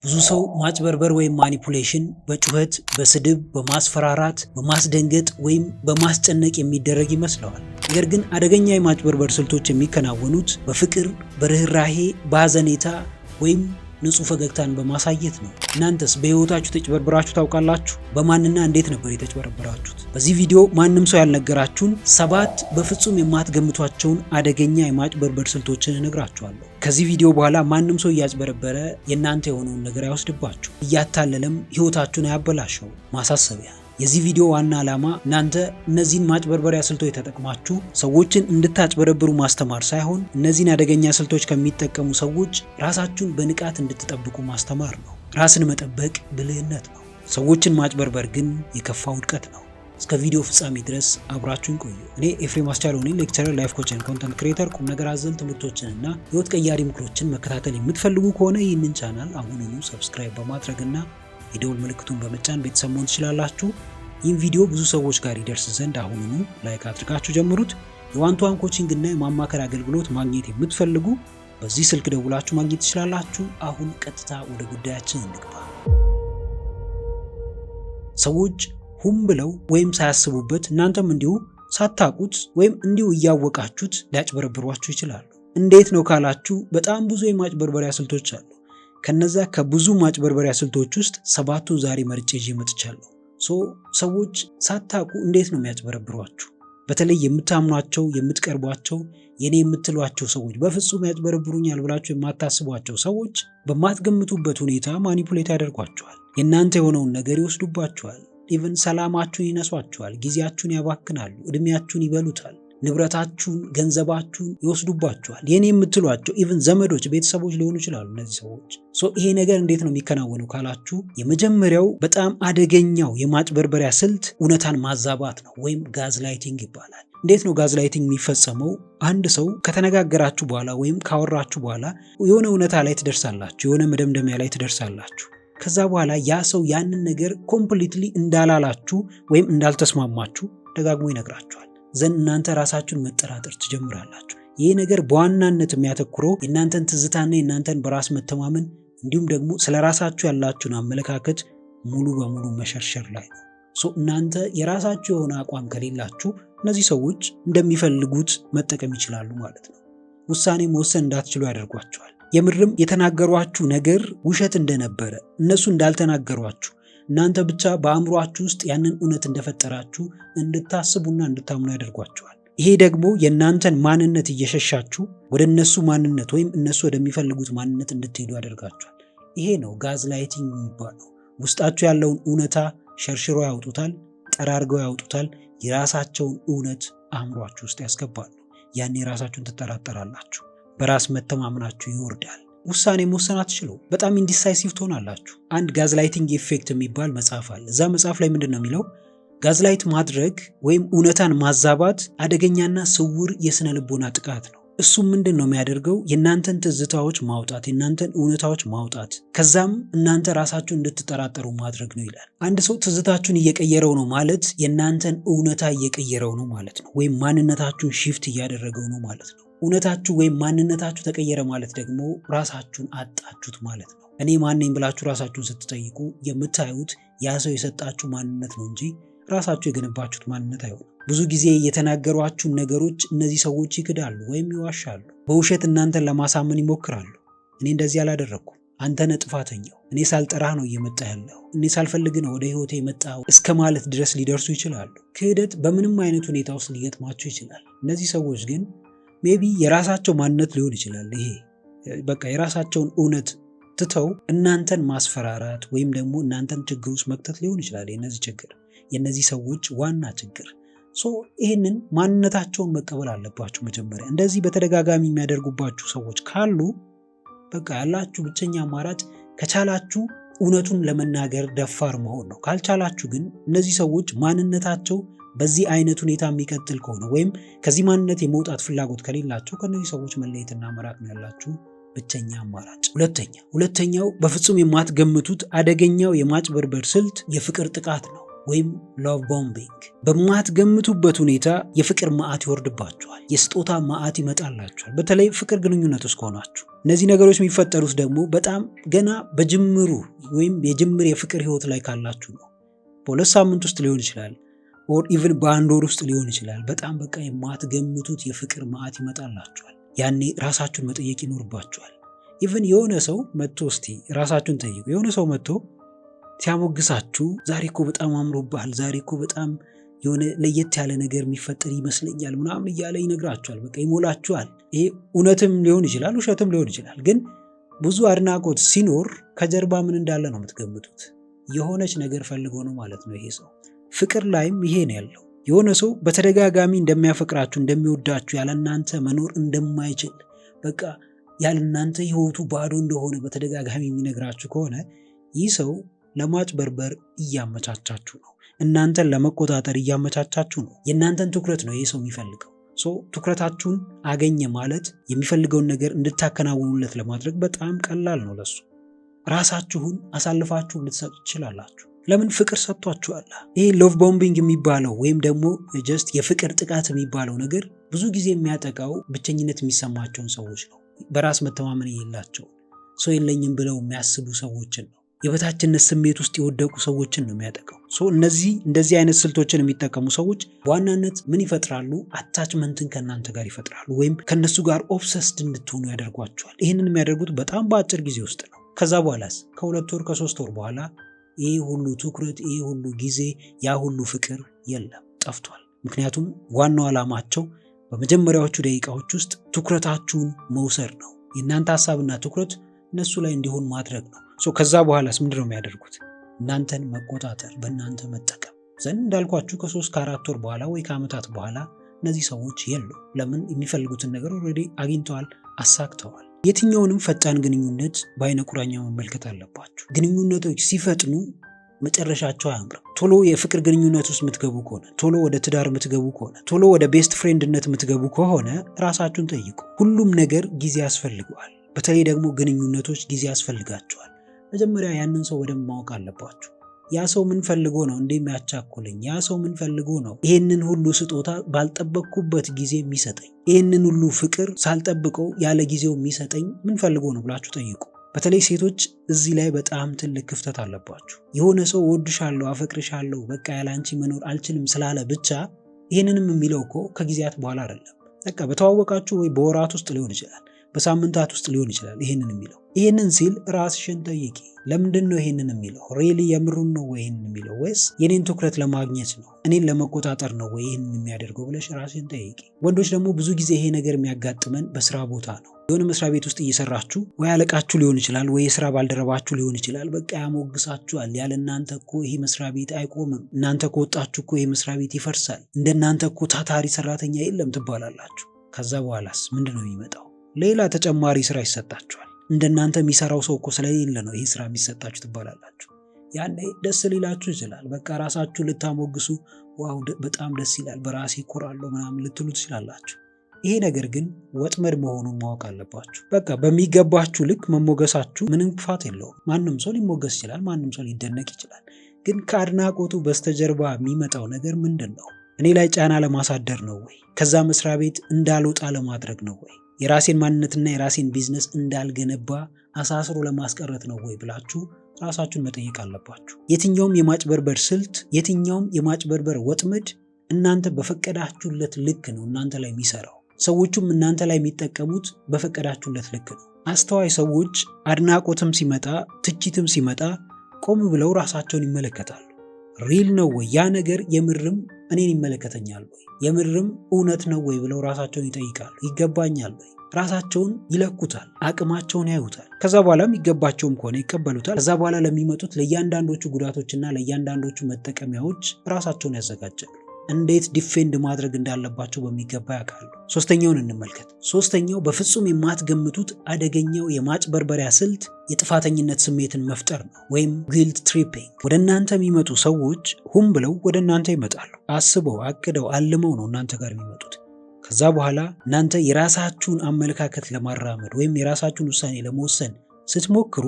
ብዙ ሰው ማጭበርበር ወይም ማኒፑሌሽን በጩኸት፣ በስድብ፣ በማስፈራራት፣ በማስደንገጥ ወይም በማስጨነቅ የሚደረግ ይመስለዋል። ነገር ግን አደገኛ የማጭበርበር ስልቶች የሚከናወኑት በፍቅር፣ በርህራሄ፣ በሐዘኔታ ወይም ንጹህ ፈገግታን በማሳየት ነው። እናንተስ በህይወታችሁ ተጭበርብራችሁ ታውቃላችሁ? በማንና እንዴት ነበር የተጭበረበራችሁት? በዚህ ቪዲዮ ማንም ሰው ያልነገራችሁን 7 በፍጹም የማትገምቷቸውን አደገኛ የማጭበርበር ስልቶችን እነግራችኋለሁ። ከዚህ ቪዲዮ በኋላ ማንም ሰው እያጭበረበረ የእናንተ የሆነውን ነገር አይወስድባችሁ፣ እያታለለም ህይወታችሁን አያበላሸው። ማሳሰቢያ፣ የዚህ ቪዲዮ ዋና ዓላማ እናንተ እነዚህን ማጭበርበሪያ ስልቶች ተጠቅማችሁ ሰዎችን እንድታጭበረብሩ ማስተማር ሳይሆን እነዚህን አደገኛ ስልቶች ከሚጠቀሙ ሰዎች ራሳችሁን በንቃት እንድትጠብቁ ማስተማር ነው። ራስን መጠበቅ ብልህነት ነው። ሰዎችን ማጭበርበር ግን የከፋ ውድቀት ነው። እስከ ቪዲዮ ፍጻሜ ድረስ አብራችሁን ቆዩ። እኔ ኤፍሬም አስቻለው ነኝ፣ ሌክቸረር፣ ላይፍ ኮች፣ ኮንተንት ክሬተር። ቁም ነገር አዘል ትምህርቶችንና ህይወት ቀያሪ ምክሮችን መከታተል የምትፈልጉ ከሆነ ይህንን ቻናል አሁኑኑ ሰብስክራይብ በማድረግና የደወል ምልክቱን በመጫን ቤተሰብ መሆን ትችላላችሁ። ይህን ቪዲዮ ብዙ ሰዎች ጋር ይደርስ ዘንድ አሁኑኑ ላይክ አድርጋችሁ ጀምሩት። የዋን-ቱ-ዋን ኮቺንግ እና የማማከር አገልግሎት ማግኘት የምትፈልጉ በዚህ ስልክ ደውላችሁ ማግኘት ትችላላችሁ። አሁን ቀጥታ ወደ ጉዳያችን እንግባ። ሰዎች ሁም ብለው ወይም ሳያስቡበት እናንተም እንዲሁ ሳታውቁት ወይም እንዲሁ እያወቃችሁት ሊያጭበረብሯችሁ ይችላሉ። እንዴት ነው ካላችሁ በጣም ብዙ የማጭበርበሪያ ስልቶች አሉ። ከነዛ ከብዙ ማጭበርበሪያ ስልቶች ውስጥ 7ቱን ዛሬ መርጬ ይዤ መጥቻለሁ። ሰዎች ሳታውቁ እንዴት ነው የሚያጭበረብሯችሁ? በተለይ የምታምኗቸው፣ የምትቀርቧቸው፣ የኔ የምትሏቸው ሰዎች በፍጹም ያጭበረብሩኛል ብላችሁ የማታስቧቸው ሰዎች በማትገምቱበት ሁኔታ ማኒፑሌት ያደርጓችኋል። የእናንተ የሆነውን ነገር ይወስዱባችኋል። ኢቭን ሰላማችሁን ይነሷችኋል፣ ጊዜያችሁን ያባክናሉ፣ እድሜያችሁን ይበሉታል፣ ንብረታችሁን፣ ገንዘባችሁን ይወስዱባችኋል። የኔ የምትሏቸው ኢቭን ዘመዶች፣ ቤተሰቦች ሊሆኑ ይችላሉ እነዚህ ሰዎች። ይሄ ነገር እንዴት ነው የሚከናወነው ካላችሁ የመጀመሪያው በጣም አደገኛው የማጭበርበሪያ ስልት እውነታን ማዛባት ነው፣ ወይም ጋዝላይቲንግ ይባላል። እንዴት ነው ጋዝላይቲንግ የሚፈጸመው? አንድ ሰው ከተነጋገራችሁ በኋላ ወይም ካወራችሁ በኋላ የሆነ እውነታ ላይ ትደርሳላችሁ፣ የሆነ መደምደሚያ ላይ ትደርሳላችሁ። ከዛ በኋላ ያ ሰው ያንን ነገር ኮምፕሊትሊ እንዳላላችሁ ወይም እንዳልተስማማችሁ ደጋግሞ ይነግራችኋል። ዘንድ እናንተ ራሳችሁን መጠራጠር ትጀምራላችሁ። ይህ ነገር በዋናነት የሚያተኩረው የእናንተን ትዝታና የእናንተን በራስ መተማመን እንዲሁም ደግሞ ስለ ራሳችሁ ያላችሁን አመለካከት ሙሉ በሙሉ መሸርሸር ላይ ነው። እናንተ የራሳችሁ የሆነ አቋም ከሌላችሁ እነዚህ ሰዎች እንደሚፈልጉት መጠቀም ይችላሉ ማለት ነው። ውሳኔ መወሰን እንዳትችሉ ያደርጓችኋል። የምርም የተናገሯችሁ ነገር ውሸት እንደነበረ፣ እነሱ እንዳልተናገሯችሁ፣ እናንተ ብቻ በአእምሯችሁ ውስጥ ያንን እውነት እንደፈጠራችሁ እንድታስቡና እንድታምኑ ያደርጓችኋል። ይሄ ደግሞ የእናንተን ማንነት እየሸሻችሁ ወደ እነሱ ማንነት ወይም እነሱ ወደሚፈልጉት ማንነት እንድትሄዱ ያደርጋችኋል። ይሄ ነው ጋዝላይቲንግ የሚባለው። ውስጣችሁ ያለውን እውነታ ሸርሽሮ ያውጡታል፣ ጠራርገው ያውጡታል። የራሳቸውን እውነት አእምሯችሁ ውስጥ ያስገባሉ። ያኔ ራሳችሁን ትጠራጠራላችሁ፣ በራስ መተማመናችሁ ይወርዳል። ውሳኔ መወሰን አትችሉ፣ በጣም ኢንዲሳይሲቭ ትሆናላችሁ። አንድ ጋዝላይቲንግ ኢፌክት የሚባል መጽሐፍ አለ። እዛ መጽሐፍ ላይ ምንድን ነው የሚለው? ጋዝላይት ማድረግ ወይም እውነታን ማዛባት አደገኛና ስውር የስነ ልቦና ጥቃት ነው። እሱም ምንድን ነው የሚያደርገው? የእናንተን ትዝታዎች ማውጣት፣ የእናንተን እውነታዎች ማውጣት፣ ከዛም እናንተ ራሳችሁን እንድትጠራጠሩ ማድረግ ነው ይላል። አንድ ሰው ትዝታችሁን እየቀየረው ነው ማለት የእናንተን እውነታ እየቀየረው ነው ማለት ነው፣ ወይም ማንነታችሁን ሺፍት እያደረገው ነው ማለት ነው። እውነታችሁ ወይም ማንነታችሁ ተቀየረ ማለት ደግሞ ራሳችሁን አጣችሁት ማለት ነው። እኔ ማን ነኝ ብላችሁ ራሳችሁን ስትጠይቁ የምታዩት ያ ሰው የሰጣችሁ ማንነት ነው እንጂ ራሳችሁ የገነባችሁት ማንነት አይሆንም። ብዙ ጊዜ የተናገሯችሁን ነገሮች እነዚህ ሰዎች ይክዳሉ ወይም ይዋሻሉ። በውሸት እናንተን ለማሳመን ይሞክራሉ። እኔ እንደዚህ አላደረኩም፣ አንተ ነህ ጥፋተኛው፣ እኔ ሳልጠራህ ነው እየመጣ ያለው፣ እኔ ሳልፈልግ ነው ወደ ህይወቴ የመጣው እስከ ማለት ድረስ ሊደርሱ ይችላሉ። ክህደት በምንም አይነት ሁኔታ ውስጥ ሊገጥማችሁ ይችላል። እነዚህ ሰዎች ግን ሜቢ የራሳቸው ማንነት ሊሆን ይችላል። ይሄ በቃ የራሳቸውን እውነት ትተው እናንተን ማስፈራራት ወይም ደግሞ እናንተን ችግር ውስጥ መክተት ሊሆን ይችላል። የነዚህ ሰዎች ዋና ችግር። ይህንን ማንነታቸውን መቀበል አለባችሁ መጀመሪያ። እንደዚህ በተደጋጋሚ የሚያደርጉባችሁ ሰዎች ካሉ በቃ ያላችሁ ብቸኛ አማራጭ ከቻላችሁ እውነቱን ለመናገር ደፋር መሆን ነው። ካልቻላችሁ ግን እነዚህ ሰዎች ማንነታቸው በዚህ አይነት ሁኔታ የሚቀጥል ከሆነ ወይም ከዚህ ማንነት የመውጣት ፍላጎት ከሌላቸው ከነዚህ ሰዎች መለየትና መራቅ ነው ያላችሁ ብቸኛ አማራጭ። ሁለተኛው በፍጹም የማትገምቱት አደገኛው የማጭበርበር ስልት የፍቅር ጥቃት ነው። ወይም ሎቭ ቦምቢንግ። በማትገምቱበት ሁኔታ የፍቅር መዓት ይወርድባችኋል። የስጦታ መዓት ይመጣላችኋል። በተለይ ፍቅር ግንኙነት ውስጥ ከሆናችሁ። እነዚህ ነገሮች የሚፈጠሩት ደግሞ በጣም ገና በጅምሩ ወይም የጅምር የፍቅር ህይወት ላይ ካላችሁ ነው። በ2 ሳምንት ውስጥ ሊሆን ይችላል፣ ኦር ኢቭን በ1 ወር ውስጥ ሊሆን ይችላል። በጣም በቃ የማትገምቱት የፍቅር መዓት ይመጣላችኋል። ያኔ ራሳችሁን መጠየቅ ይኖርባችኋል። ኢቭን የሆነ ሰው መጥቶ እስቲ ራሳችሁን ጠይቁ። የሆነ ሰው መጥቶ ሲያሞግሳችሁ ዛሬ እኮ በጣም አምሮብሃል፣ ዛሬ እኮ በጣም የሆነ ለየት ያለ ነገር የሚፈጠር ይመስለኛል ምናምን እያለ ይነግራችኋል። በቃ ይሞላችኋል። ይሄ እውነትም ሊሆን ይችላል፣ ውሸትም ሊሆን ይችላል። ግን ብዙ አድናቆት ሲኖር ከጀርባ ምን እንዳለ ነው የምትገምቱት። የሆነች ነገር ፈልጎ ነው ማለት ነው ይሄ ሰው። ፍቅር ላይም ይሄ ነው ያለው። የሆነ ሰው በተደጋጋሚ እንደሚያፈቅራችሁ፣ እንደሚወዳችሁ፣ ያለ እናንተ መኖር እንደማይችል፣ በቃ ያለ እናንተ ህይወቱ ባዶ እንደሆነ በተደጋጋሚ የሚነግራችሁ ከሆነ ይህ ሰው ለማጭበርበር እያመቻቻችሁ ነው። እናንተን ለመቆጣጠር እያመቻቻችሁ ነው። የእናንተን ትኩረት ነው ይህ ሰው የሚፈልገው። ትኩረታችሁን አገኘ ማለት የሚፈልገውን ነገር እንድታከናውኑለት ለማድረግ በጣም ቀላል ነው ለሱ። ራሳችሁን አሳልፋችሁ ልትሰጡ ትችላላችሁ። ለምን? ፍቅር ሰጥቷችኋል። ይሄ ሎቭ ቦምቢንግ የሚባለው ወይም ደግሞ ጀስት የፍቅር ጥቃት የሚባለው ነገር ብዙ ጊዜ የሚያጠቃው ብቸኝነት የሚሰማቸውን ሰዎች ነው። በራስ መተማመን የሌላቸው፣ ሰው የለኝም ብለው የሚያስቡ ሰዎችን ነው። የበታችነት ስሜት ውስጥ የወደቁ ሰዎችን ነው የሚያጠቃው። እንደዚህ አይነት ስልቶችን የሚጠቀሙ ሰዎች በዋናነት ምን ይፈጥራሉ? አታችመንትን ከእናንተ ጋር ይፈጥራሉ፣ ወይም ከነሱ ጋር ኦብሰስድ እንድትሆኑ ያደርጓቸዋል። ይህንን የሚያደርጉት በጣም በአጭር ጊዜ ውስጥ ነው። ከዛ በኋላስ ከ2 ወር ከ3 ወር በኋላ ይህ ሁሉ ትኩረት፣ ይህ ሁሉ ጊዜ፣ ያ ሁሉ ፍቅር የለም፣ ጠፍቷል። ምክንያቱም ዋናው ዓላማቸው በመጀመሪያዎቹ ደቂቃዎች ውስጥ ትኩረታችሁን መውሰድ ነው። የእናንተ ሀሳብና ትኩረት እነሱ ላይ እንዲሆን ማድረግ ነው። ከዛ በኋላስ ምንድነው የሚያደርጉት? እናንተን መቆጣጠር፣ በእናንተ መጠቀም ዘንድ እንዳልኳችሁ ከ3 ከ4 ወር በኋላ ወይ ከዓመታት በኋላ እነዚህ ሰዎች የሉ። ለምን? የሚፈልጉትን ነገር ኦልሬዲ አግኝተዋል፣ አሳክተዋል። የትኛውንም ፈጣን ግንኙነት በአይነ ቁራኛ መመልከት አለባችሁ። ግንኙነቶች ሲፈጥኑ መጨረሻቸው አያምርም። ቶሎ የፍቅር ግንኙነት ውስጥ የምትገቡ ከሆነ፣ ቶሎ ወደ ትዳር የምትገቡ ከሆነ፣ ቶሎ ወደ ቤስት ፍሬንድነት የምትገቡ ከሆነ ራሳችሁን ጠይቁ። ሁሉም ነገር ጊዜ ያስፈልገዋል። በተለይ ደግሞ ግንኙነቶች ጊዜ ያስፈልጋቸዋል። መጀመሪያ ያንን ሰው በደንብ ማወቅ አለባችሁ። ያ ሰው ምን ፈልጎ ነው እንደሚያቻኩልኝ? ያ ሰው ምን ፈልጎ ነው ይህንን ሁሉ ስጦታ ባልጠበቅኩበት ጊዜ የሚሰጠኝ? ይህንን ሁሉ ፍቅር ሳልጠብቀው ያለ ጊዜው የሚሰጠኝ ምን ፈልጎ ነው ብላችሁ ጠይቁ። በተለይ ሴቶች እዚህ ላይ በጣም ትልቅ ክፍተት አለባችሁ። የሆነ ሰው እወድሻለሁ፣ አፈቅርሻለሁ፣ በቃ ያላንቺ መኖር አልችልም ስላለ ብቻ ይህንንም የሚለው እኮ ከጊዜያት በኋላ አይደለም። በቃ በተዋወቃችሁ ወይ በወራት ውስጥ ሊሆን ይችላል፣ በሳምንታት ውስጥ ሊሆን ይችላል ይህንን የሚለው። ይህንን ሲል ራስሽን ጠይቂ። ለምንድን ነው ይህንን የሚለው? ሪሊ የምሩን ነው ወይ ይህንን የሚለው? ወይስ የኔን ትኩረት ለማግኘት ነው፣ እኔን ለመቆጣጠር ነው ወይ ይህንን የሚያደርገው ብለሽ ራስሽን ጠይቂ። ወንዶች ደግሞ ብዙ ጊዜ ይሄ ነገር የሚያጋጥመን በስራ ቦታ ነው። የሆነ መስሪያ ቤት ውስጥ እየሰራችሁ ወይ አለቃችሁ ሊሆን ይችላል፣ ወይ የስራ ባልደረባችሁ ሊሆን ይችላል። በቃ ያሞግሳችኋል። ያለ እናንተ እኮ ይሄ መስሪያ ቤት አይቆምም፣ እናንተ ከወጣችሁ እኮ ይሄ መስሪያ ቤት ይፈርሳል፣ እንደናንተ እኮ ታታሪ ሰራተኛ የለም ትባላላችሁ። ከዛ በኋላስ ምንድን ነው የሚመጣው? ሌላ ተጨማሪ ስራ ይሰጣችኋል። እንደናንተ የሚሰራው ሰው እኮ ስለሌለ ነው ይሄ ስራ የሚሰጣችሁ ትባላላችሁ። ያኔ ደስ ሊላችሁ ይችላል። በቃ ራሳችሁ ልታሞግሱ፣ ዋው በጣም ደስ ይላል፣ በራሴ እኮራለሁ ምናምን ልትሉ ትችላላችሁ። ይሄ ነገር ግን ወጥመድ መሆኑን ማወቅ አለባችሁ። በቃ በሚገባችሁ ልክ መሞገሳችሁ ምንም ክፋት የለውም። ማንም ሰው ሊሞገስ ይችላል፣ ማንም ሰው ሊደነቅ ይችላል። ግን ከአድናቆቱ በስተጀርባ የሚመጣው ነገር ምንድን ነው? እኔ ላይ ጫና ለማሳደር ነው ወይ? ከዛ መስሪያ ቤት እንዳልወጣ ለማድረግ ነው ወይ? የራሴን ማንነትና የራሴን ቢዝነስ እንዳልገነባ አሳስሮ ለማስቀረት ነው ወይ ብላችሁ ራሳችሁን መጠየቅ አለባችሁ። የትኛውም የማጭበርበር ስልት፣ የትኛውም የማጭበርበር ወጥመድ እናንተ በፈቀዳችሁለት ልክ ነው እናንተ ላይ የሚሰራው። ሰዎቹም እናንተ ላይ የሚጠቀሙት በፈቀዳችሁለት ልክ ነው። አስተዋይ ሰዎች አድናቆትም ሲመጣ ትችትም ሲመጣ ቆም ብለው ራሳቸውን ይመለከታሉ። ሪል ነው ወይ ያ ነገር? የምርም እኔን ይመለከተኛል ወይ? የምርም እውነት ነው ወይ ብለው ራሳቸውን ይጠይቃሉ። ይገባኛል ወይ? ራሳቸውን ይለኩታል፣ አቅማቸውን ያዩታል። ከዛ በኋላ የሚገባቸውም ከሆነ ይቀበሉታል። ከዛ በኋላ ለሚመጡት ለእያንዳንዶቹ ጉዳቶችና ለእያንዳንዶቹ መጠቀሚያዎች ራሳቸውን ያዘጋጃሉ። እንዴት ዲፌንድ ማድረግ እንዳለባቸው በሚገባ ያውቃሉ። ሶስተኛውን እንመልከት። ሶስተኛው በፍጹም የማትገምቱት አደገኛው የማጭበርበሪያ ስልት የጥፋተኝነት ስሜትን መፍጠር ነው፣ ወይም ጊልት ትሪፒንግ። ወደ እናንተ የሚመጡ ሰዎች ሁም ብለው ወደ እናንተ ይመጣሉ። አስበው አቅደው አልመው ነው እናንተ ጋር የሚመጡት። ከዛ በኋላ እናንተ የራሳችሁን አመለካከት ለማራመድ ወይም የራሳችሁን ውሳኔ ለመወሰን ስትሞክሩ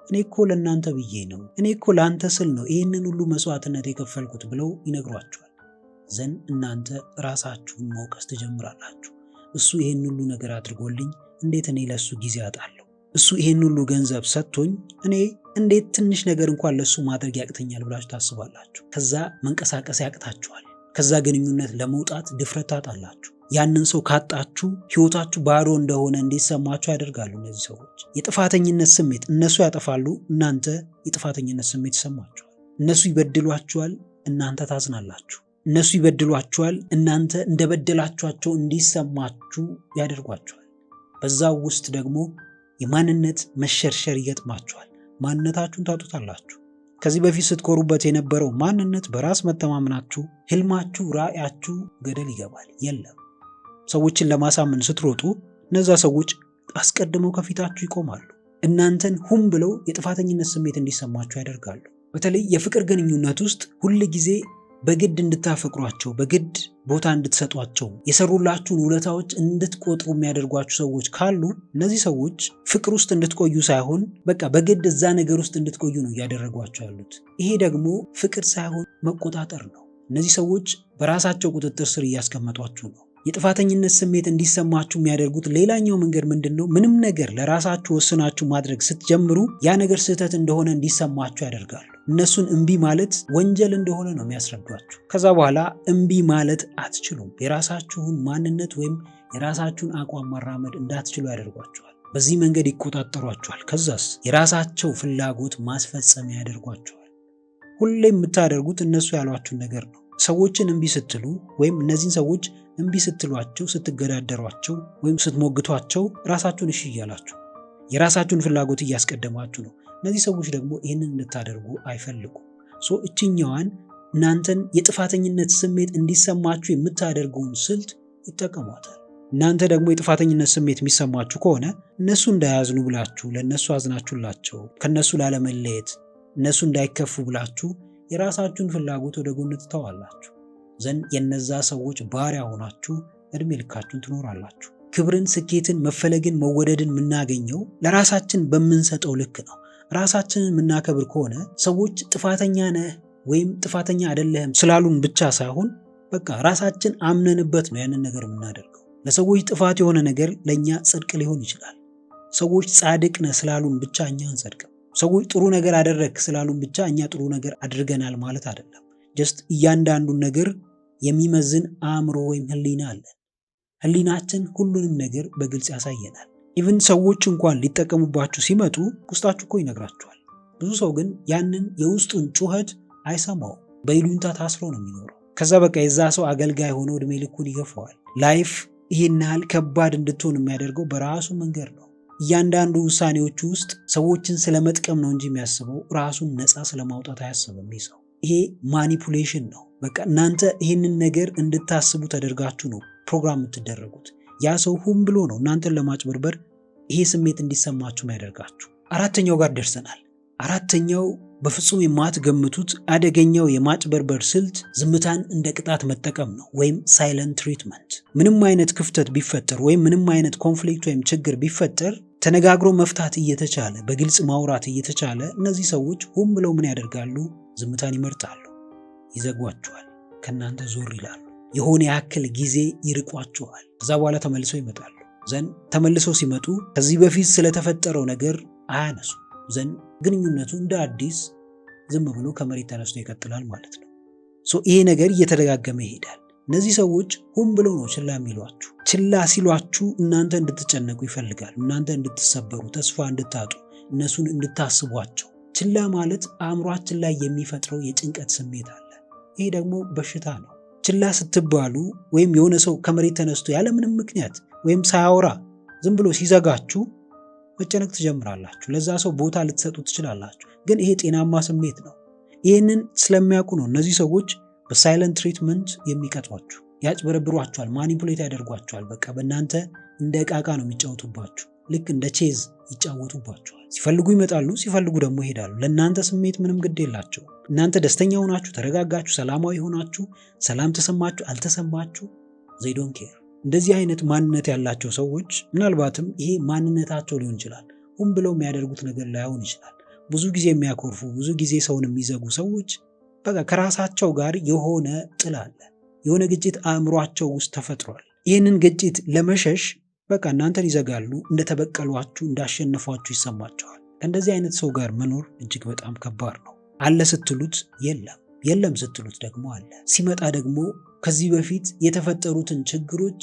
እኔ እኮ ለእናንተ ብዬ ነው፣ እኔ እኮ ለአንተ ስል ነው ይህንን ሁሉ መስዋዕትነት የከፈልኩት ብለው ይነግሯቸዋል። ዘን እናንተ ራሳችሁን መውቀስ ትጀምራላችሁ። እሱ ይህን ሁሉ ነገር አድርጎልኝ እንዴት እኔ ለሱ ጊዜ አጣለሁ? እሱ ይህን ሁሉ ገንዘብ ሰጥቶኝ እኔ እንዴት ትንሽ ነገር እንኳን ለሱ ማድረግ ያቅተኛል ብላችሁ ታስባላችሁ። ከዛ መንቀሳቀስ ያቅታችኋል። ከዛ ግንኙነት ለመውጣት ድፍረት ታጣላችሁ። ያንን ሰው ካጣችሁ ህይወታችሁ ባዶ እንደሆነ እንዲሰማችሁ ያደርጋሉ። እነዚህ ሰዎች የጥፋተኝነት ስሜት እነሱ ያጠፋሉ፣ እናንተ የጥፋተኝነት ስሜት ይሰማችኋል። እነሱ ይበድሏችኋል፣ እናንተ ታዝናላችሁ። እነሱ ይበድሏችኋል፣ እናንተ እንደበደላችኋቸው እንዲሰማችሁ ያደርጓችኋል። በዛው ውስጥ ደግሞ የማንነት መሸርሸር ይገጥማችኋል። ማንነታችሁን ታጡታላችሁ። ከዚህ በፊት ስትኮሩበት የነበረው ማንነት፣ በራስ መተማመናችሁ፣ ህልማችሁ፣ ራዕያችሁ ገደል ይገባል። የለም። ሰዎችን ለማሳመን ስትሮጡ እነዛ ሰዎች አስቀድመው ከፊታችሁ ይቆማሉ። እናንተን ሁም ብለው የጥፋተኝነት ስሜት እንዲሰማችሁ ያደርጋሉ። በተለይ የፍቅር ግንኙነት ውስጥ ሁል ጊዜ በግድ እንድታፈቅሯቸው፣ በግድ ቦታ እንድትሰጧቸው፣ የሰሩላችሁን ውለታዎች እንድትቆጥሩ የሚያደርጓችሁ ሰዎች ካሉ እነዚህ ሰዎች ፍቅር ውስጥ እንድትቆዩ ሳይሆን በቃ በግድ እዛ ነገር ውስጥ እንድትቆዩ ነው እያደረጓቸው ያሉት። ይሄ ደግሞ ፍቅር ሳይሆን መቆጣጠር ነው። እነዚህ ሰዎች በራሳቸው ቁጥጥር ስር እያስቀመጧችሁ ነው። የጥፋተኝነት ስሜት እንዲሰማችሁ የሚያደርጉት ሌላኛው መንገድ ምንድነው? ምንም ነገር ለራሳችሁ ወስናችሁ ማድረግ ስትጀምሩ ያ ነገር ስህተት እንደሆነ እንዲሰማችሁ ያደርጋሉ። እነሱን እምቢ ማለት ወንጀል እንደሆነ ነው የሚያስረዷችሁ። ከዛ በኋላ እምቢ ማለት አትችሉም። የራሳችሁን ማንነት ወይም የራሳችሁን አቋም ማራመድ እንዳትችሉ ያደርጓችኋል። በዚህ መንገድ ይቆጣጠሯችኋል። ከዛስ የራሳቸው ፍላጎት ማስፈጸሚያ ያደርጓችኋል። ሁሌም የምታደርጉት እነሱ ያሏችሁን ነገር ነው። ሰዎችን እምቢ ስትሉ ወይም እነዚህን ሰዎች እምቢ ስትሏቸው፣ ስትገዳደሯቸው ወይም ስትሞግቷቸው ራሳችሁን እሺ እያላችሁ የራሳችሁን ፍላጎት እያስቀደማችሁ ነው። እነዚህ ሰዎች ደግሞ ይህንን እንድታደርጉ አይፈልጉም። እችኛዋን እናንተን የጥፋተኝነት ስሜት እንዲሰማችሁ የምታደርገውን ስልት ይጠቀሟታል። እናንተ ደግሞ የጥፋተኝነት ስሜት የሚሰማችሁ ከሆነ እነሱ እንዳያዝኑ ብላችሁ ለእነሱ አዝናችሁላቸው ከእነሱ ላለመለየት እነሱ እንዳይከፉ ብላችሁ የራሳችሁን ፍላጎት ወደ ጎን ትተዋላችሁ። ዘንድ የነዛ ሰዎች ባሪያ ሆናችሁ እድሜ ልካችሁን ትኖራላችሁ። ክብርን፣ ስኬትን፣ መፈለግን፣ መወደድን የምናገኘው ለራሳችን በምንሰጠው ልክ ነው። ራሳችንን የምናከብር ከሆነ ሰዎች ጥፋተኛ ነህ ወይም ጥፋተኛ አይደለህም ስላሉን ብቻ ሳይሆን በቃ ራሳችን አምነንበት ነው ያንን ነገር የምናደርገው። ለሰዎች ጥፋት የሆነ ነገር ለእኛ ጽድቅ ሊሆን ይችላል። ሰዎች ጻድቅ ነህ ስላሉን ብቻ እኛ አንጸድቅም። ሰዎች ጥሩ ነገር አደረግ ስላሉን ብቻ እኛ ጥሩ ነገር አድርገናል ማለት አይደለም። ጀስት እያንዳንዱን ነገር የሚመዝን አእምሮ ወይም ህሊና አለን። ህሊናችን ሁሉንም ነገር በግልጽ ያሳየናል። ኢቭን ሰዎች እንኳን ሊጠቀሙባችሁ ሲመጡ ውስጣችሁ እኮ ይነግራችኋል። ብዙ ሰው ግን ያንን የውስጡን ጩኸት አይሰማው፣ በይሉኝታ ታስሮ ነው የሚኖረው። ከዛ በቃ የዛ ሰው አገልጋይ ሆኖ እድሜ ልኩን ይገፋዋል። ላይፍ ይህን ያህል ከባድ እንድትሆን የሚያደርገው በራሱ መንገድ ነው። እያንዳንዱ ውሳኔዎች ውስጥ ሰዎችን ስለመጥቀም ነው እንጂ የሚያስበው ራሱን ነፃ ስለማውጣት አያስብም። ሰው ይሄ ማኒፑሌሽን ነው። በቃ እናንተ ይህንን ነገር እንድታስቡ ተደርጋችሁ ነው ፕሮግራም የምትደረጉት። ያ ሰው ሁም ብሎ ነው እናንተን ለማጭበርበር ይሄ ስሜት እንዲሰማችሁ ያደርጋችሁ። አራተኛው ጋር ደርሰናል። አራተኛው በፍጹም የማትገምቱት አደገኛው የማጭበርበር ስልት ዝምታን እንደ ቅጣት መጠቀም ነው፣ ወይም ሳይለንት ትሪትመንት። ምንም አይነት ክፍተት ቢፈጠር ወይም ምንም አይነት ኮንፍሊክት ወይም ችግር ቢፈጠር ተነጋግሮ መፍታት እየተቻለ በግልጽ ማውራት እየተቻለ እነዚህ ሰዎች ሁም ብለው ምን ያደርጋሉ? ዝምታን ይመርጣሉ። ይዘጓችኋል፣ ከእናንተ ዞር ይላሉ፣ የሆነ ያክል ጊዜ ይርቋችኋል። ከዛ በኋላ ተመልሰው ይመጣሉ። ዘንድ ተመልሰው ሲመጡ ከዚህ በፊት ስለተፈጠረው ነገር አያነሱ ዘንድ ግንኙነቱ እንደ አዲስ ዝም ብሎ ከመሬት ተነስቶ ይቀጥላል ማለት ነው። ይሄ ነገር እየተደጋገመ ይሄዳል። እነዚህ ሰዎች ሁም ብለው ነው ችላ የሚሏችሁ። ችላ ሲሏችሁ እናንተ እንድትጨነቁ ይፈልጋሉ። እናንተ እንድትሰበሩ፣ ተስፋ እንድታጡ፣ እነሱን እንድታስቧቸው። ችላ ማለት አእምሯችን ላይ የሚፈጥረው የጭንቀት ስሜት አለ። ይሄ ደግሞ በሽታ ነው። ችላ ስትባሉ ወይም የሆነ ሰው ከመሬት ተነስቶ ያለምንም ምክንያት ወይም ሳያወራ ዝም ብሎ ሲዘጋችሁ መጨነቅ ትጀምራላችሁ። ለዛ ሰው ቦታ ልትሰጡ ትችላላችሁ። ግን ይሄ ጤናማ ስሜት ነው። ይህንን ስለሚያውቁ ነው እነዚህ ሰዎች በሳይለንት ትሪትመንት የሚቀጧችሁ። ያጭበረብሯችኋል፣ ማኒፑሌት ያደርጓችኋል። በቃ በእናንተ እንደ ዕቃ ነው የሚጫወቱባችሁ። ልክ እንደ ቼዝ ይጫወቱባችኋል። ሲፈልጉ ይመጣሉ፣ ሲፈልጉ ደግሞ ይሄዳሉ። ለእናንተ ስሜት ምንም ግድ የላቸው። እናንተ ደስተኛ ሆናችሁ፣ ተረጋጋችሁ፣ ሰላማዊ ሆናችሁ፣ ሰላም ተሰማችሁ አልተሰማችሁ they don't care። እንደዚህ አይነት ማንነት ያላቸው ሰዎች ምናልባትም ይሄ ማንነታቸው ሊሆን ይችላል። ሁም ብለው የሚያደርጉት ነገር ላይሆን ይችላል። ብዙ ጊዜ የሚያኮርፉ፣ ብዙ ጊዜ ሰውን የሚዘጉ ሰዎች በቃ ከራሳቸው ጋር የሆነ ጥል አለ፣ የሆነ ግጭት አእምሯቸው ውስጥ ተፈጥሯል። ይህንን ግጭት ለመሸሽ በቃ እናንተን ይዘጋሉ፣ እንደተበቀሏችሁ እንዳሸነፏችሁ ይሰማቸዋል። ከእንደዚህ አይነት ሰው ጋር መኖር እጅግ በጣም ከባድ ነው። አለ ስትሉት የለም፣ የለም ስትሉት ደግሞ አለ። ሲመጣ ደግሞ ከዚህ በፊት የተፈጠሩትን ችግሮች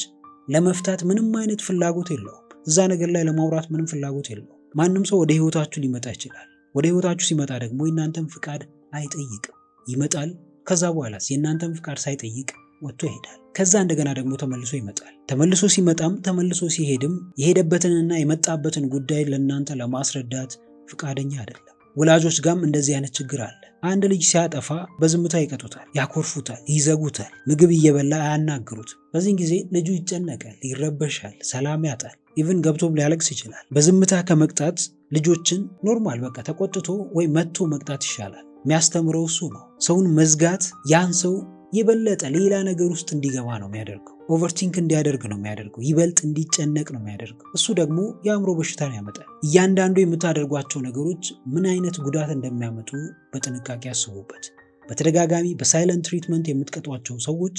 ለመፍታት ምንም አይነት ፍላጎት የለውም። እዛ ነገር ላይ ለማውራት ምንም ፍላጎት የለውም። ማንም ሰው ወደ ህይወታችሁ ሊመጣ ይችላል። ወደ ህይወታችሁ ሲመጣ ደግሞ የእናንተን ፍቃድ አይጠይቅም። ይመጣል። ከዛ በኋላስ የእናንተን ፍቃድ ሳይጠይቅ ወጥቶ ይሄዳል። ከዛ እንደገና ደግሞ ተመልሶ ይመጣል። ተመልሶ ሲመጣም ተመልሶ ሲሄድም የሄደበትንና የመጣበትን ጉዳይ ለእናንተ ለማስረዳት ፍቃደኛ አይደለም። ወላጆች ጋርም እንደዚህ አይነት ችግር አለ። አንድ ልጅ ሲያጠፋ በዝምታ ይቀጡታል፣ ያኮርፉታል፣ ይዘጉታል። ምግብ እየበላ አያናግሩት። በዚህን ጊዜ ልጁ ይጨነቃል፣ ይረበሻል፣ ሰላም ያጣል። ኢቭን ገብቶም ሊያለቅስ ይችላል። በዝምታ ከመቅጣት ልጆችን ኖርማል በቃ ተቆጥቶ ወይ መጥቶ መቅጣት ይሻላል። የሚያስተምረው እሱ ነው። ሰውን መዝጋት ያን ሰው የበለጠ ሌላ ነገር ውስጥ እንዲገባ ነው የሚያደርገው። ኦቨርቲንክ እንዲያደርግ ነው የሚያደርገው። ይበልጥ እንዲጨነቅ ነው የሚያደርገው። እሱ ደግሞ የአእምሮ በሽታን ያመጣል። እያንዳንዱ የምታደርጓቸው ነገሮች ምን አይነት ጉዳት እንደሚያመጡ በጥንቃቄ ያስቡበት። በተደጋጋሚ በሳይለንት ትሪትመንት የምትቀጧቸው ሰዎች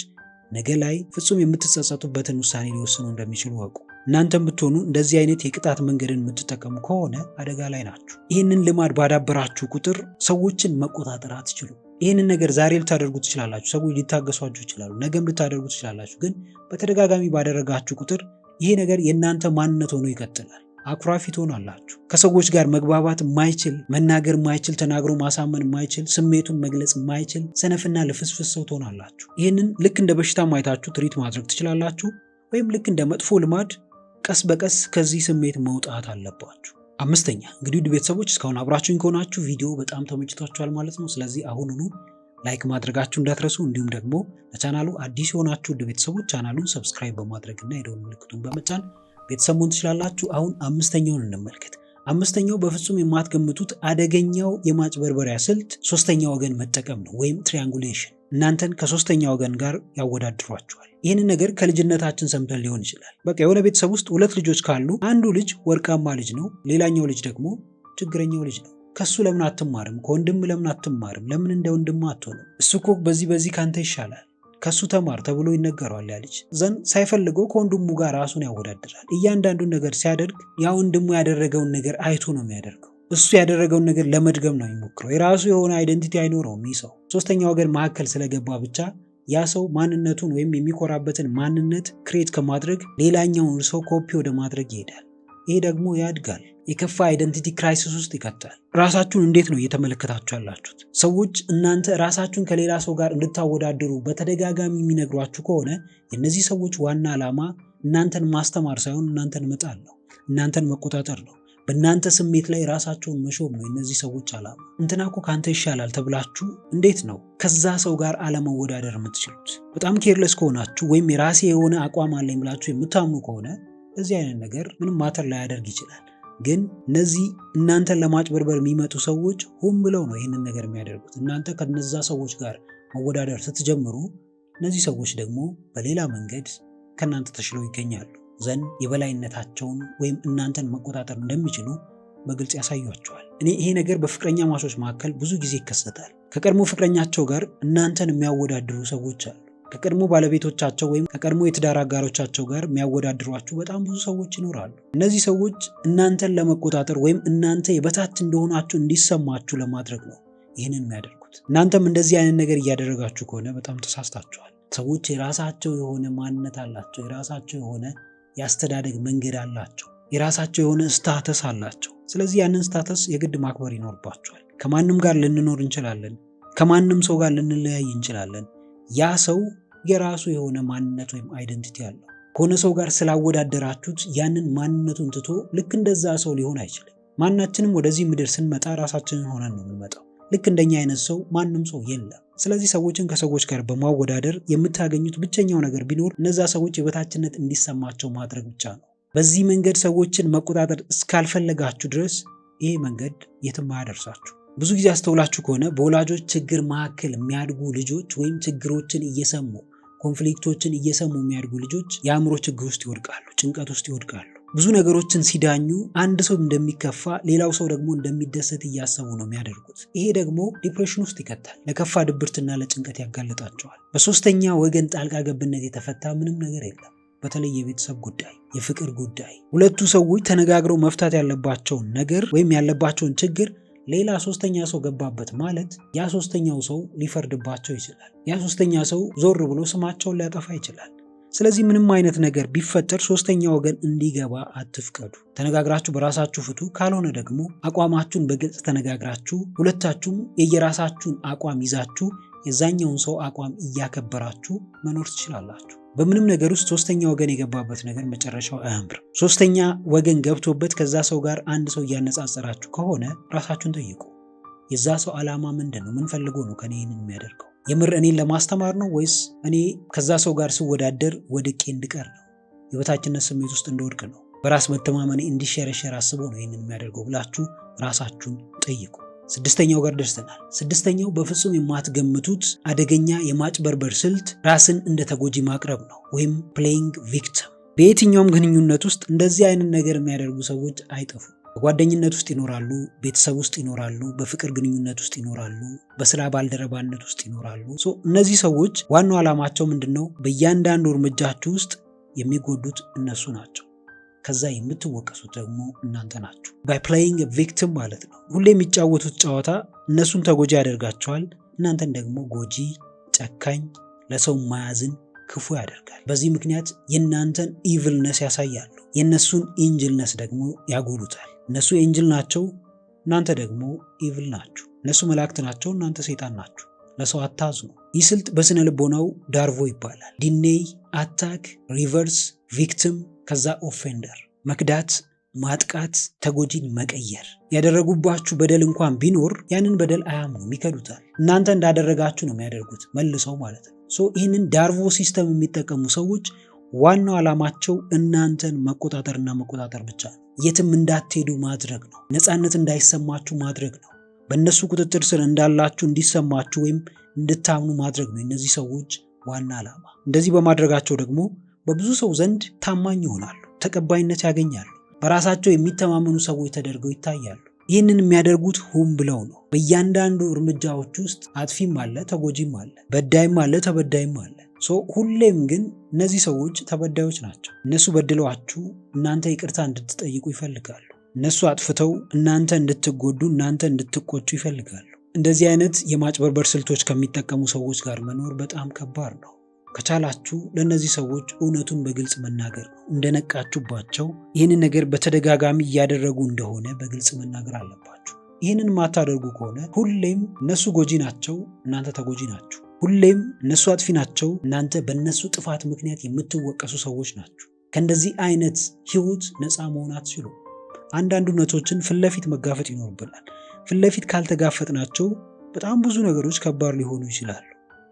ነገ ላይ ፍጹም የምትጸጸቱበትን ውሳኔ ሊወስኑ እንደሚችሉ ወቁ። እናንተም ብትሆኑ እንደዚህ አይነት የቅጣት መንገድን የምትጠቀሙ ከሆነ አደጋ ላይ ናችሁ። ይህንን ልማድ ባዳበራችሁ ቁጥር ሰዎችን መቆጣጠር አትችሉም። ይህንን ነገር ዛሬ ልታደርጉ ትችላላችሁ። ሰዎች ሊታገሷችሁ ይችላሉ። ነገም ልታደርጉ ትችላላችሁ። ግን በተደጋጋሚ ባደረጋችሁ ቁጥር ይሄ ነገር የእናንተ ማንነት ሆኖ ይቀጥላል። አኩራፊ ትሆናላችሁ። ከሰዎች ጋር መግባባት የማይችል፣ መናገር የማይችል፣ ተናግሮ ማሳመን የማይችል፣ ስሜቱን መግለጽ የማይችል ሰነፍና ልፍስፍስ ሰው ትሆናላችሁ። ይህንን ልክ እንደ በሽታ ማየታችሁ ትሪት ማድረግ ትችላላችሁ። ወይም ልክ እንደ መጥፎ ልማድ ቀስ በቀስ ከዚህ ስሜት መውጣት አለባችሁ። አምስተኛ እንግዲህ ውድ ቤተሰቦች እስካሁን አብራችሁኝ ከሆናችሁ ቪዲዮ በጣም ተመችቷችኋል ማለት ነው። ስለዚህ አሁኑኑ ላይክ ማድረጋችሁ እንዳትረሱ። እንዲሁም ደግሞ ለቻናሉ አዲስ የሆናችሁ ውድ ቤተሰቦች ቻናሉን ሰብስክራይብ በማድረግና የደወል ምልክቱን በመጫን ቤተሰብ መሆን ትችላላችሁ። አሁን አምስተኛውን እንመልከት። አምስተኛው በፍጹም የማትገምቱት አደገኛው የማጭበርበሪያ ስልት ሶስተኛ ወገን መጠቀም ነው፣ ወይም ትሪያንጉሌሽን። እናንተን ከሶስተኛ ወገን ጋር ያወዳድሯቸዋል። ይህንን ነገር ከልጅነታችን ሰምተን ሊሆን ይችላል። በቃ የሆነ ቤተሰብ ውስጥ ሁለት ልጆች ካሉ አንዱ ልጅ ወርቃማ ልጅ ነው፣ ሌላኛው ልጅ ደግሞ ችግረኛው ልጅ ነው። ከሱ ለምን አትማርም? ከወንድም ለምን አትማርም? ለምን እንደ ወንድም አትሆንም? እሱ እኮ በዚህ ካንተ ይሻላል፣ ከሱ ተማር ተብሎ ይነገረዋል። ያ ልጅ ዘንድ ሳይፈልገው ከወንድሙ ጋር ራሱን ያወዳድራል። እያንዳንዱን ነገር ሲያደርግ ያ ወንድሙ ያደረገውን ነገር አይቶ ነው የሚያደርገው። እሱ ያደረገውን ነገር ለመድገም ነው የሚሞክረው። የራሱ የሆነ አይደንቲቲ አይኖረውም። ይህ ሰው ሶስተኛ ወገን መካከል ስለገባ ብቻ ያ ሰው ማንነቱን ወይም የሚኮራበትን ማንነት ክሬት ከማድረግ ሌላኛውን ሰው ኮፒ ወደ ማድረግ ይሄዳል። ይሄ ደግሞ ያድጋል፣ የከፋ አይደንቲቲ ክራይሲስ ውስጥ ይከታል። ራሳችሁን እንዴት ነው እየተመለከታችሁ ያላችሁት? ሰዎች እናንተ ራሳችሁን ከሌላ ሰው ጋር እንድታወዳድሩ በተደጋጋሚ የሚነግሯችሁ ከሆነ የእነዚህ ሰዎች ዋና ዓላማ እናንተን ማስተማር ሳይሆን እናንተን መጣል ነው፣ እናንተን መቆጣጠር ነው። በእናንተ ስሜት ላይ ራሳቸውን መሾም ነው የእነዚህ ሰዎች ዓላማ። እንትና እኮ ካንተ ይሻላል ተብላችሁ እንዴት ነው ከዛ ሰው ጋር አለመወዳደር የምትችሉት? በጣም ኬርለስ ከሆናችሁ ወይም የራሴ የሆነ አቋም አለኝ ብላችሁ የምታምኑ ከሆነ እዚህ አይነት ነገር ምንም ማተር ላያደርግ ይችላል። ግን እነዚህ እናንተን ለማጭበርበር የሚመጡ ሰዎች ሆን ብለው ነው ይህንን ነገር የሚያደርጉት። እናንተ ከነዛ ሰዎች ጋር መወዳደር ስትጀምሩ እነዚህ ሰዎች ደግሞ በሌላ መንገድ ከእናንተ ተሽለው ይገኛሉ ዘንድ የበላይነታቸውን ወይም እናንተን መቆጣጠር እንደሚችሉ በግልጽ ያሳያቸዋል። ይሄ ነገር በፍቅረኛ ማቾች መካከል ብዙ ጊዜ ይከሰታል። ከቀድሞ ፍቅረኛቸው ጋር እናንተን የሚያወዳድሩ ሰዎች አሉ። ከቀድሞ ባለቤቶቻቸው ወይም ከቀድሞ የትዳር አጋሮቻቸው ጋር የሚያወዳድሯችሁ በጣም ብዙ ሰዎች ይኖራሉ። እነዚህ ሰዎች እናንተን ለመቆጣጠር ወይም እናንተ የበታች እንደሆናችሁ እንዲሰማችሁ ለማድረግ ነው ይህንን የሚያደርጉት። እናንተም እንደዚህ አይነት ነገር እያደረጋችሁ ከሆነ በጣም ተሳስታችኋል። ሰዎች የራሳቸው የሆነ ማንነት አላቸው። የራሳቸው የሆነ የአስተዳደግ መንገድ አላቸው። የራሳቸው የሆነ ስታተስ አላቸው። ስለዚህ ያንን ስታተስ የግድ ማክበር ይኖርባቸዋል። ከማንም ጋር ልንኖር እንችላለን። ከማንም ሰው ጋር ልንለያይ እንችላለን። ያ ሰው የራሱ የሆነ ማንነት ወይም አይደንቲቲ አለው። ከሆነ ሰው ጋር ስላወዳደራችሁት ያንን ማንነቱን ትቶ ልክ እንደዛ ሰው ሊሆን አይችልም። ማናችንም ወደዚህ ምድር ስንመጣ ራሳችንን ሆነን ነው የምንመጣው። ልክ እንደኛ አይነት ሰው ማንም ሰው የለም። ስለዚህ ሰዎችን ከሰዎች ጋር በማወዳደር የምታገኙት ብቸኛው ነገር ቢኖር እነዛ ሰዎች የበታችነት እንዲሰማቸው ማድረግ ብቻ ነው። በዚህ መንገድ ሰዎችን መቆጣጠር እስካልፈለጋችሁ ድረስ ይሄ መንገድ የትም አያደርሳችሁ። ብዙ ጊዜ አስተውላችሁ ከሆነ በወላጆች ችግር መካከል የሚያድጉ ልጆች ወይም ችግሮችን እየሰሙ ኮንፍሊክቶችን እየሰሙ የሚያድጉ ልጆች የአእምሮ ችግር ውስጥ ይወድቃሉ፣ ጭንቀት ውስጥ ይወድቃሉ። ብዙ ነገሮችን ሲዳኙ አንድ ሰው እንደሚከፋ ሌላው ሰው ደግሞ እንደሚደሰት እያሰቡ ነው የሚያደርጉት። ይሄ ደግሞ ዲፕሬሽን ውስጥ ይከታል፣ ለከፋ ድብርትና ለጭንቀት ያጋልጣቸዋል። በሶስተኛ ወገን ጣልቃ ገብነት የተፈታ ምንም ነገር የለም። በተለይ የቤተሰብ ጉዳይ፣ የፍቅር ጉዳይ፣ ሁለቱ ሰዎች ተነጋግረው መፍታት ያለባቸውን ነገር ወይም ያለባቸውን ችግር ሌላ ሶስተኛ ሰው ገባበት ማለት ያ ሶስተኛው ሰው ሊፈርድባቸው ይችላል። ያ ሶስተኛ ሰው ዞር ብሎ ስማቸውን ሊያጠፋ ይችላል። ስለዚህ ምንም አይነት ነገር ቢፈጠር ሶስተኛ ወገን እንዲገባ አትፍቀዱ። ተነጋግራችሁ በራሳችሁ ፍቱ። ካልሆነ ደግሞ አቋማችሁን በግልጽ ተነጋግራችሁ ሁለታችሁም የየራሳችሁን አቋም ይዛችሁ የዛኛውን ሰው አቋም እያከበራችሁ መኖር ትችላላችሁ። በምንም ነገር ውስጥ ሶስተኛ ወገን የገባበት ነገር መጨረሻው አያምርም። ሶስተኛ ወገን ገብቶበት ከዛ ሰው ጋር አንድ ሰው እያነጻጸራችሁ ከሆነ ራሳችሁን ጠይቁ። የዛ ሰው ዓላማ ምንድን ነው? ምን ፈልጎ ነው ከኔ ይህንን የሚያደርገው? የምር እኔን ለማስተማር ነው ወይስ እኔ ከዛ ሰው ጋር ስወዳደር ወድቄ እንድቀር ነው? የበታችነት ስሜት ውስጥ እንደወድቅ ነው? በራስ መተማመኔ እንዲሸረሸር አስቦ ነው ይህንን የሚያደርገው ብላችሁ ራሳችሁን ጠይቁ። ስድስተኛው ጋር ደርሰናል። ስድስተኛው በፍጹም የማትገምቱት አደገኛ የማጭበርበር ስልት ራስን እንደ ተጎጂ ማቅረብ ነው፣ ወይም ፕሌይንግ ቪክቲም። በየትኛውም ግንኙነት ውስጥ እንደዚህ አይነት ነገር የሚያደርጉ ሰዎች አይጠፉ። በጓደኝነት ውስጥ ይኖራሉ፣ ቤተሰብ ውስጥ ይኖራሉ፣ በፍቅር ግንኙነት ውስጥ ይኖራሉ፣ በስራ ባልደረባነት ውስጥ ይኖራሉ። እነዚህ ሰዎች ዋናው ዓላማቸው ምንድነው? በእያንዳንዱ እርምጃችሁ ውስጥ የሚጎዱት እነሱ ናቸው። ከዛ የምትወቀሱት ደግሞ እናንተ ናችሁ። ባይ ፕሌይንግ ቪክቲም ማለት ነው። ሁሌ የሚጫወቱት ጨዋታ እነሱን ተጎጂ ያደርጋቸዋል፣ እናንተን ደግሞ ጎጂ፣ ጨካኝ፣ ለሰው ማያዝን፣ ክፉ ያደርጋል። በዚህ ምክንያት የእናንተን ኢቪልነስ ያሳያሉ፣ የእነሱን ኢንጅልነስ ደግሞ ያጎሉታል። እነሱ ኤንጅል ናቸው፣ እናንተ ደግሞ ኢቪል ናችሁ። እነሱ መላእክት ናቸው፣ እናንተ ሰይጣን ናችሁ። ለሰው አታዝኑ። ይህ ስልት በስነ ልቦናው ዳርቮ ይባላል። ዲኔይ፣ አታክ፣ ሪቨርስ፣ ቪክቲም፣ ከዛ ኦፌንደር። መክዳት፣ ማጥቃት፣ ተጎጂን መቀየር። ያደረጉባችሁ በደል እንኳን ቢኖር ያንን በደል አያምኑም፣ ይከዱታል። እናንተ እንዳደረጋችሁ ነው የሚያደርጉት መልሰው ማለት ነው። ይህንን ዳርቮ ሲስተም የሚጠቀሙ ሰዎች ዋናው ዓላማቸው እናንተን መቆጣጠርና መቆጣጠር ብቻ ነው። የትም እንዳትሄዱ ማድረግ ነው። ነፃነት እንዳይሰማችሁ ማድረግ ነው። በእነሱ ቁጥጥር ስር እንዳላችሁ እንዲሰማችሁ ወይም እንድታምኑ ማድረግ ነው እነዚህ ሰዎች ዋና ዓላማ። እንደዚህ በማድረጋቸው ደግሞ በብዙ ሰው ዘንድ ታማኝ ይሆናሉ፣ ተቀባይነት ያገኛሉ፣ በራሳቸው የሚተማመኑ ሰዎች ተደርገው ይታያሉ። ይህንን የሚያደርጉት ሆን ብለው ነው። በእያንዳንዱ እርምጃዎች ውስጥ አጥፊም አለ፣ ተጎጂም አለ፣ በዳይም አለ፣ ተበዳይም አለ። ሁሌም ግን እነዚህ ሰዎች ተበዳዮች ናቸው። እነሱ በድለዋችሁ እናንተ ይቅርታ እንድትጠይቁ ይፈልጋሉ። እነሱ አጥፍተው እናንተ እንድትጎዱ፣ እናንተ እንድትቆጩ ይፈልጋሉ። እንደዚህ አይነት የማጭበርበር ስልቶች ከሚጠቀሙ ሰዎች ጋር መኖር በጣም ከባድ ነው። ከቻላችሁ ለእነዚህ ሰዎች እውነቱን በግልጽ መናገር ነው። እንደነቃችሁባቸው ይህንን ነገር በተደጋጋሚ እያደረጉ እንደሆነ በግልጽ መናገር አለባችሁ። ይህንን ማታደርጉ ከሆነ ሁሌም እነሱ ጎጂ ናቸው፣ እናንተ ተጎጂ ናችሁ። ሁሌም እነሱ አጥፊ ናቸው፣ እናንተ በእነሱ ጥፋት ምክንያት የምትወቀሱ ሰዎች ናችሁ። ከእንደዚህ አይነት ህይወት ነፃ መሆን አትችሉም። አንዳንድ እውነቶችን ፊት ለፊት መጋፈጥ ይኖርብናል። ፊት ለፊት ካልተጋፈጥናቸው በጣም ብዙ ነገሮች ከባድ ሊሆኑ ይችላሉ።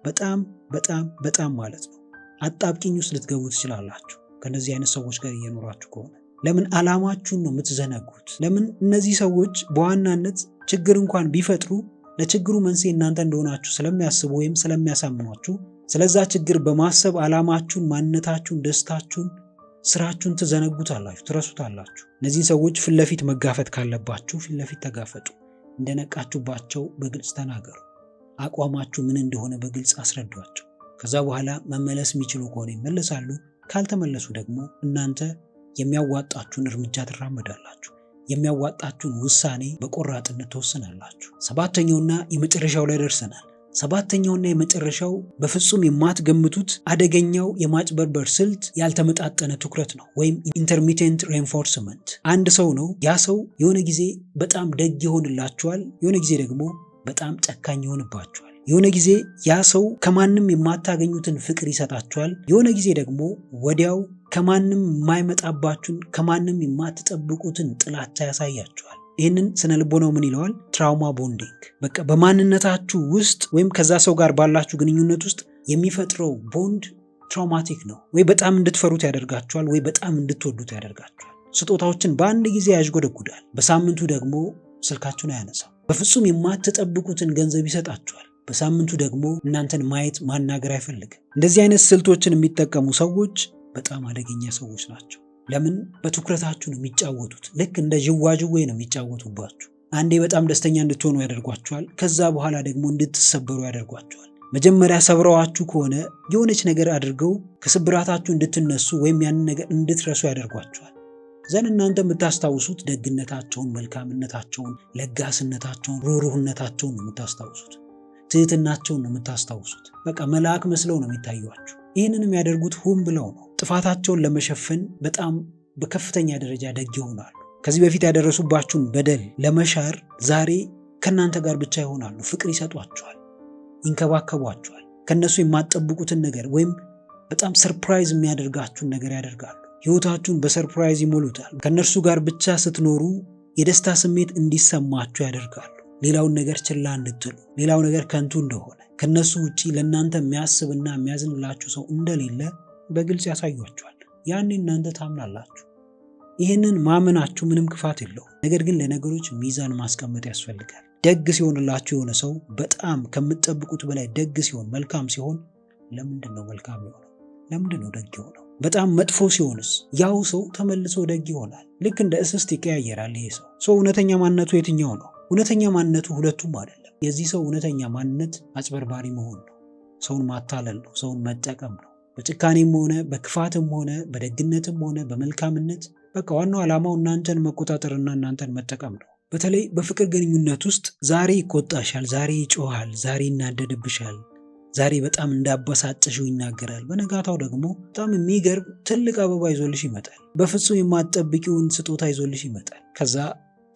በጣም በጣም በጣም ማለት ነው። አጣብቂኝ ውስጥ ልትገቡ ትችላላችሁ ከነዚህ አይነት ሰዎች ጋር እየኖራችሁ ከሆነ። ለምን ዓላማችሁን ነው የምትዘነጉት? ለምን እነዚህ ሰዎች በዋናነት ችግር እንኳን ቢፈጥሩ ለችግሩ መንስኤ እናንተ እንደሆናችሁ ስለሚያስቡ ወይም ስለሚያሳምኗችሁ ስለዛ ችግር በማሰብ ዓላማችሁን፣ ማንነታችሁን፣ ደስታችሁን፣ ስራችሁን ትዘነጉታላችሁ፣ ትረሱታላችሁ። እነዚህን ሰዎች ፊት ለፊት መጋፈጥ ካለባችሁ ፊት ለፊት ተጋፈጡ። እንደነቃችሁባቸው በግልጽ ተናገሩ። አቋማችሁ ምን እንደሆነ በግልጽ አስረዷቸው። ከዛ በኋላ መመለስ የሚችሉ ከሆነ ይመለሳሉ። ካልተመለሱ ደግሞ እናንተ የሚያዋጣችሁን እርምጃ ትራመዳላችሁ። የሚያዋጣችሁን ውሳኔ በቆራጥነት ተወስናላችሁ። ሰባተኛውና የመጨረሻው ላይ ደርሰናል። ሰባተኛውና የመጨረሻው በፍጹም የማትገምቱት አደገኛው የማጭበርበር ስልት ያልተመጣጠነ ትኩረት ነው፣ ወይም ኢንተርሚቴንት ሬንፎርስመንት። አንድ ሰው ነው፣ ያ ሰው የሆነ ጊዜ በጣም ደግ ይሆንላችኋል፣ የሆነ ጊዜ ደግሞ በጣም ጨካኝ ይሆንባችኋል። የሆነ ጊዜ ያ ሰው ከማንም የማታገኙትን ፍቅር ይሰጣችኋል፣ የሆነ ጊዜ ደግሞ ወዲያው ከማንም የማይመጣባችሁን ከማንም የማትጠብቁትን ጥላቻ ያሳያችኋል። ይህንን ስነ ልቦናው ምን ይለዋል? ትራውማ ቦንዲንግ። በቃ በማንነታችሁ ውስጥ ወይም ከዛ ሰው ጋር ባላችሁ ግንኙነት ውስጥ የሚፈጥረው ቦንድ ትራውማቲክ ነው። ወይ በጣም እንድትፈሩት ያደርጋችኋል፣ ወይ በጣም እንድትወዱት ያደርጋችኋል። ስጦታዎችን በአንድ ጊዜ ያዥጎደጉዳል፣ በሳምንቱ ደግሞ ስልካችሁን አያነሳም። በፍጹም የማትጠብቁትን ገንዘብ ይሰጣችኋል፣ በሳምንቱ ደግሞ እናንተን ማየት ማናገር አይፈልግም። እንደዚህ አይነት ስልቶችን የሚጠቀሙ ሰዎች በጣም አደገኛ ሰዎች ናቸው። ለምን? በትኩረታችሁ ነው የሚጫወቱት። ልክ እንደ ዥዋዥዌ ነው የሚጫወቱባችሁ። አንዴ በጣም ደስተኛ እንድትሆኑ ያደርጓችኋል። ከዛ በኋላ ደግሞ እንድትሰበሩ ያደርጓችኋል። መጀመሪያ ሰብረዋችሁ ከሆነ የሆነች ነገር አድርገው ከስብራታችሁ እንድትነሱ ወይም ያንን ነገር እንድትረሱ ያደርጓችኋል። ዘን እናንተ የምታስታውሱት ደግነታቸውን፣ መልካምነታቸውን፣ ለጋስነታቸውን፣ ሩህሩህነታቸውን ነው የምታስታውሱት። ትህትናቸውን ነው የምታስታውሱት። በቃ መልአክ መስለው ነው የሚታዩአችሁ። ይህንን የሚያደርጉት ሆን ብለው ነው። ጥፋታቸውን ለመሸፈን በጣም በከፍተኛ ደረጃ ደግ ይሆናሉ። ከዚህ በፊት ያደረሱባችሁን በደል ለመሻር ዛሬ ከእናንተ ጋር ብቻ ይሆናሉ። ፍቅር ይሰጧችኋል፣ ይንከባከቧችኋል። ከነሱ የማትጠብቁትን ነገር ወይም በጣም ሰርፕራይዝ የሚያደርጋችሁን ነገር ያደርጋሉ። ህይወታችሁን በሰርፕራይዝ ይሞሉታል። ከነርሱ ጋር ብቻ ስትኖሩ የደስታ ስሜት እንዲሰማችሁ ያደርጋሉ። ሌላውን ነገር ችላ እንድትሉ፣ ሌላው ነገር ከንቱ እንደሆነ፣ ከነሱ ውጪ ለእናንተ የሚያስብና የሚያዝንላችሁ ሰው እንደሌለ በግልጽ ያሳዩአችኋል። ያኔ እናንተ ታምናላችሁ። ይህንን ማመናችሁ ምንም ክፋት የለውም። ነገር ግን ለነገሮች ሚዛን ማስቀመጥ ያስፈልጋል። ደግ ሲሆንላችሁ የሆነ ሰው በጣም ከምትጠብቁት በላይ ደግ ሲሆን፣ መልካም ሲሆን፣ ለምንድን ነው መልካም የሆነው? ለምንድን ነው ደግ የሆነው? በጣም መጥፎ ሲሆንስ ያው ሰው ተመልሶ ደግ ይሆናል። ልክ እንደ እስስት ይቀያየራል። ይሄ ሰው እውነተኛ ማንነቱ የትኛው ነው? እውነተኛ ማንነቱ ሁለቱም አይደለም። የዚህ ሰው እውነተኛ ማንነት አጭበርባሪ መሆን ነው፣ ሰውን ማታለል ነው፣ ሰውን መጠቀም ነው። በጭካኔም ሆነ በክፋትም ሆነ በደግነትም ሆነ በመልካምነት በቃ ዋናው ዓላማው እናንተን መቆጣጠርና እናንተን መጠቀም ነው። በተለይ በፍቅር ግንኙነት ውስጥ ዛሬ ይቆጣሻል፣ ዛሬ ይጮሃል፣ ዛሬ ይናደድብሻል፣ ዛሬ በጣም እንዳበሳጨሽው ይናገራል። በነጋታው ደግሞ በጣም የሚገርም ትልቅ አበባ ይዞልሽ ይመጣል። በፍጹም የማትጠብቂውን ስጦታ ይዞልሽ ይመጣል። ከዛ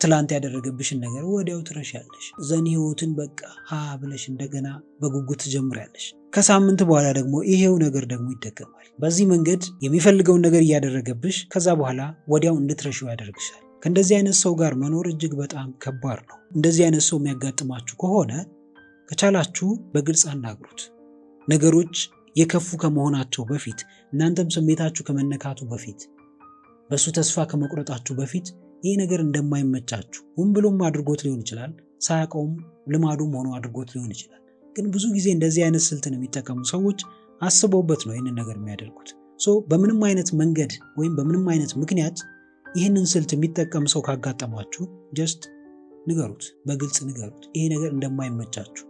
ትላንት ያደረገብሽን ነገር ወዲያው ትረሻለሽ። ዘን ህይወትን በቃ ሀ ብለሽ እንደገና በጉጉት ትጀምሪያለሽ። ከሳምንት በኋላ ደግሞ ይሄው ነገር ደግሞ ይደገማል። በዚህ መንገድ የሚፈልገውን ነገር እያደረገብሽ ከዛ በኋላ ወዲያው እንድትረሺው ያደርግሻል። ከእንደዚህ አይነት ሰው ጋር መኖር እጅግ በጣም ከባድ ነው። እንደዚህ አይነት ሰው የሚያጋጥማችሁ ከሆነ ከቻላችሁ በግልጽ አናግሩት። ነገሮች የከፉ ከመሆናቸው በፊት፣ እናንተም ስሜታችሁ ከመነካቱ በፊት፣ በሱ ተስፋ ከመቁረጣችሁ በፊት ይህ ነገር እንደማይመቻችሁ ሆን ብሎም አድርጎት ሊሆን ይችላል፣ ሳያውቀውም ልማዱም ሆኖ አድርጎት ሊሆን ይችላል። ግን ብዙ ጊዜ እንደዚህ አይነት ስልትን የሚጠቀሙ ሰዎች አስበውበት ነው ይህንን ነገር የሚያደርጉት። በምንም አይነት መንገድ ወይም በምንም አይነት ምክንያት ይህንን ስልት የሚጠቀም ሰው ካጋጠማችሁ ጀስት ንገሩት፣ በግልጽ ንገሩት። ይሄ ነገር እንደማይመቻችሁ፣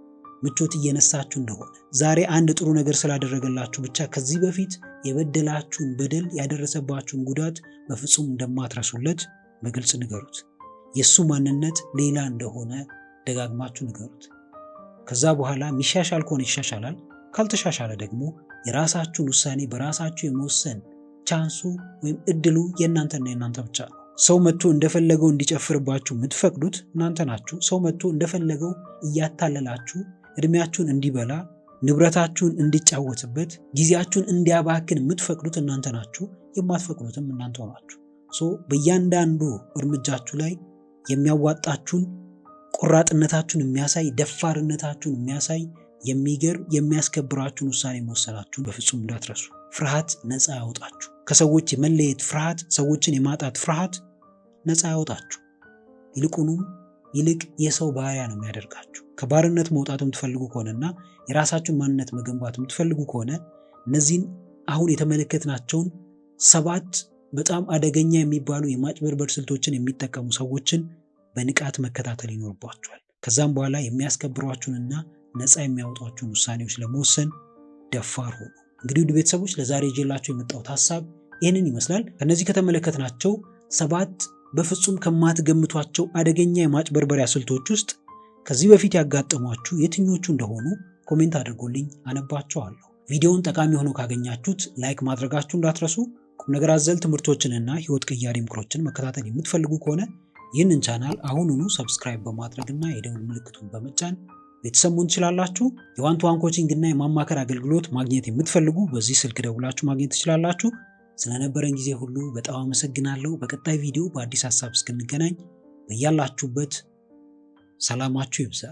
ምቾት እየነሳችሁ እንደሆነ፣ ዛሬ አንድ ጥሩ ነገር ስላደረገላችሁ ብቻ ከዚህ በፊት የበደላችሁን በደል፣ ያደረሰባችሁን ጉዳት በፍጹም እንደማትረሱለት በግልጽ ንገሩት። የእሱ ማንነት ሌላ እንደሆነ ደጋግማችሁ ንገሩት። ከዛ በኋላ የሚሻሻል ከሆነ ይሻሻላል፣ ካልተሻሻለ ደግሞ የራሳችሁን ውሳኔ በራሳችሁ የመወሰን ቻንሱ ወይም እድሉ የእናንተና የእናንተ ብቻ ነው። ሰው መጥቶ እንደፈለገው እንዲጨፍርባችሁ የምትፈቅዱት እናንተ ናችሁ። ሰው መጥቶ እንደፈለገው እያታለላችሁ እድሜያችሁን እንዲበላ፣ ንብረታችሁን እንዲጫወትበት፣ ጊዜያችሁን እንዲያባክን የምትፈቅዱት እናንተ ናችሁ። የማትፈቅዱትም እናንተ ናችሁ። በእያንዳንዱ እርምጃችሁ ላይ የሚያዋጣችሁን፣ ቆራጥነታችሁን የሚያሳይ፣ ደፋርነታችሁን የሚያሳይ፣ የሚገርም የሚያስከብራችሁን ውሳኔ መወሰናችሁን በፍጹም እንዳትረሱ። ፍርሃት ነፃ ያወጣችሁ። ከሰዎች የመለየት ፍርሃት፣ ሰዎችን የማጣት ፍርሃት ነፃ ያወጣችሁ። ይልቅ የሰው ባሪያ ነው የሚያደርጋችሁ። ከባርነት መውጣት የምትፈልጉ ከሆነና የራሳችሁን ማንነት መገንባት የምትፈልጉ ከሆነ እነዚህን አሁን የተመለከትናቸውን 7 በጣም አደገኛ የሚባሉ የማጭበርበር ስልቶችን የሚጠቀሙ ሰዎችን በንቃት መከታተል ይኖርባችኋል። ከዛም በኋላ የሚያስከብሯችሁንና ነፃ የሚያወጧችሁን ውሳኔዎች ለመወሰን ደፋር ሆኑ። እንግዲህ ውድ ቤተሰቦች ለዛሬ ይዤላችሁ የመጣሁት ሀሳብ ይህንን ይመስላል። ከነዚህ ከተመለከትናቸው 7 በፍጹም ከማትገምቷቸው አደገኛ የማጭበርበሪያ ስልቶች ውስጥ ከዚህ በፊት ያጋጠሟችሁ የትኞቹ እንደሆኑ ኮሜንት አድርጎልኝ አነባቸዋለሁ። ቪዲዮውን ጠቃሚ ሆኖ ካገኛችሁት ላይክ ማድረጋችሁ እንዳትረሱ። ቁም ነገር አዘል ትምህርቶችንና ህይወት ቀያሪ ምክሮችን መከታተል የምትፈልጉ ከሆነ ይህንን ቻናል አሁኑኑ ሰብስክራይብ በማድረግና የደውል ምልክቱን በመጫን ቤተሰብ መሆን ትችላላችሁ። የዋን-ቱ-ዋን ኮቺንግ እና የማማከር አገልግሎት ማግኘት የምትፈልጉ በዚህ ስልክ ደውላችሁ ማግኘት ትችላላችሁ። ስለነበረን ጊዜ ሁሉ በጣም አመሰግናለሁ። በቀጣይ ቪዲዮ በአዲስ ሀሳብ እስክንገናኝ በያላችሁበት ሰላማችሁ ይብዛ።